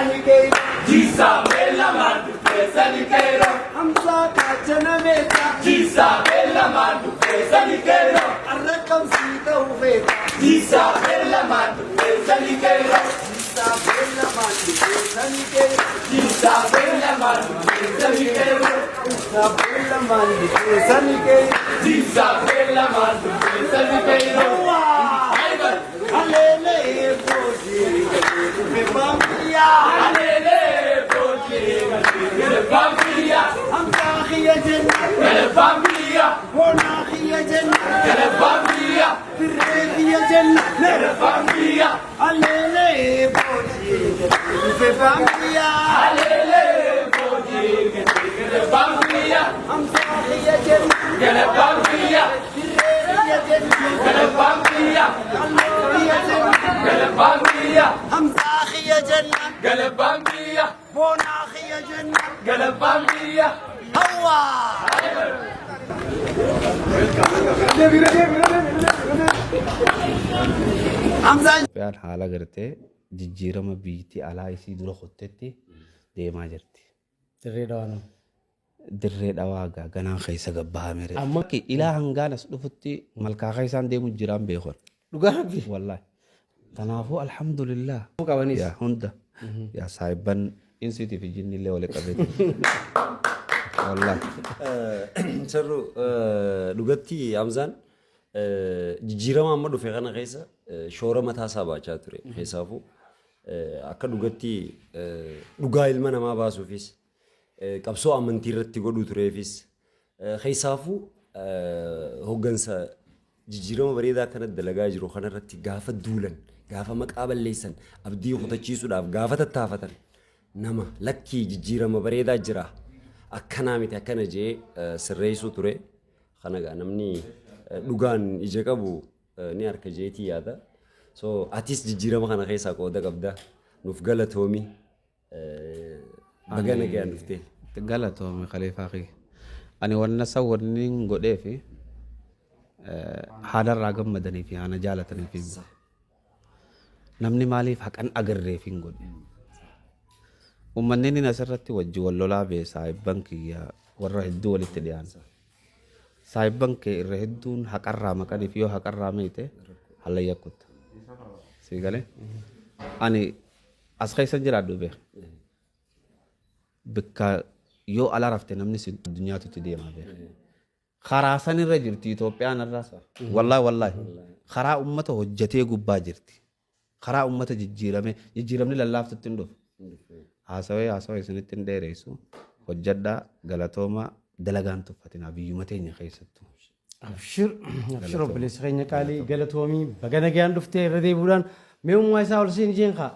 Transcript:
Sanikero, Gisabella Mandu Sanikero, Hamza Kachanameta, Gisabella Mandu Sanikero, Arrakam Sita Uveta, Gisabella Mandu Sanikero, Isabella Mandi, Sanikero, Gisabella Mandu Sanikero, Isabella Mandi, Sanikero, Gisabella Mandu Sanikero. Alele Boji, Bambia, Alele Boji, Bambia, Hamza Khia Jannah, Bambia, Bona Khia Jannah, Bambia, Khia Jannah, Bambia, Alele Boji, Bambia, Alele Boji, Bambia, Hamza Khia Jannah, Bambia, Khia Jannah, Bambia, Khia Jannah, Bambia, Hamza Khia Jannah, Bambia, Bona Khia Jannah, Bambia. Hawa. Hamza. Itoophiyaan haala gartee jijjiirama biyyattii alaa isii dura kottetti deemaa jirti. Dirree dhawaanu. Dirree dhawaa ganaa keessa gabbahamee jira. Amma ilaa hangaan as dhufutti malkaa keessaan deemu jiraan beekon. Dhugaa rabbi. Wallaahi. Kanaafuu alhamdulillah. Qabanis. Yaa hunda. Yaa saayibban insiitii fi jinni illee walitti qabeetti. Wallaahi. Sarru dhugatti Hamzaan jijjiirama amma dhufe kana keessa shoora mataa isaa baachaa ture. Keessaafuu akka dhugatti dhugaa ilma namaa baasuufis qabsoo amantii irratti godhuu tureefis keessaafuu hoggansa jijjiirama bareedaa kanatti dalagaa jiru kanarratti gaafa duulan gaafa maqaa balleessan abdii kutachiisuudhaaf gaafa tattaafatan nama lakkii jijjiirama bareedaa jira akkanaa miti akkana jee sirreessuu ture kana gaa namni dhugaan ija qabu ni harka jeetii yaada so atis jijjiirama kana keessaa qooda qabda nuuf galatoomi bagana gaan dhuftee Galatoomi khaliifaa kee. Ani wanna isa wanni godhee fi haalarraa gammadanii fi haana jaalatanii fi namni maaliif haqan agarreef hin godhe. Uummanni inni asirratti wajji wal lolaa bee saayibban kiyya warra hedduu walitti dhiyaan. Saayibban kee irra hedduun haqarraa maqaniif yoo haqarraa meete hallayya kutta. Sii galee? Ani as keessan jiraadhu bee. Bikka yoo ala rafte namni si addunyaatutti deemaa bee. Karaa sanirra jirti Itoophiyaan irraa. Wallaahi. Karaa uummata hojjetee gubbaa jirti. Karaa uummata jijjiiramni lallaaftutti hin dhufu. Haasawee isinitti hin dheeressu. Hojjedhaa galatoomaa dalagaan tuffatinaa biyyuma teenya keessattuu. Abshir obboleessa keenya qaalii galatoomii bagana gaan dhuftee irra deebi'uudhaan mee uumaa isaa ol siin jeen kaa.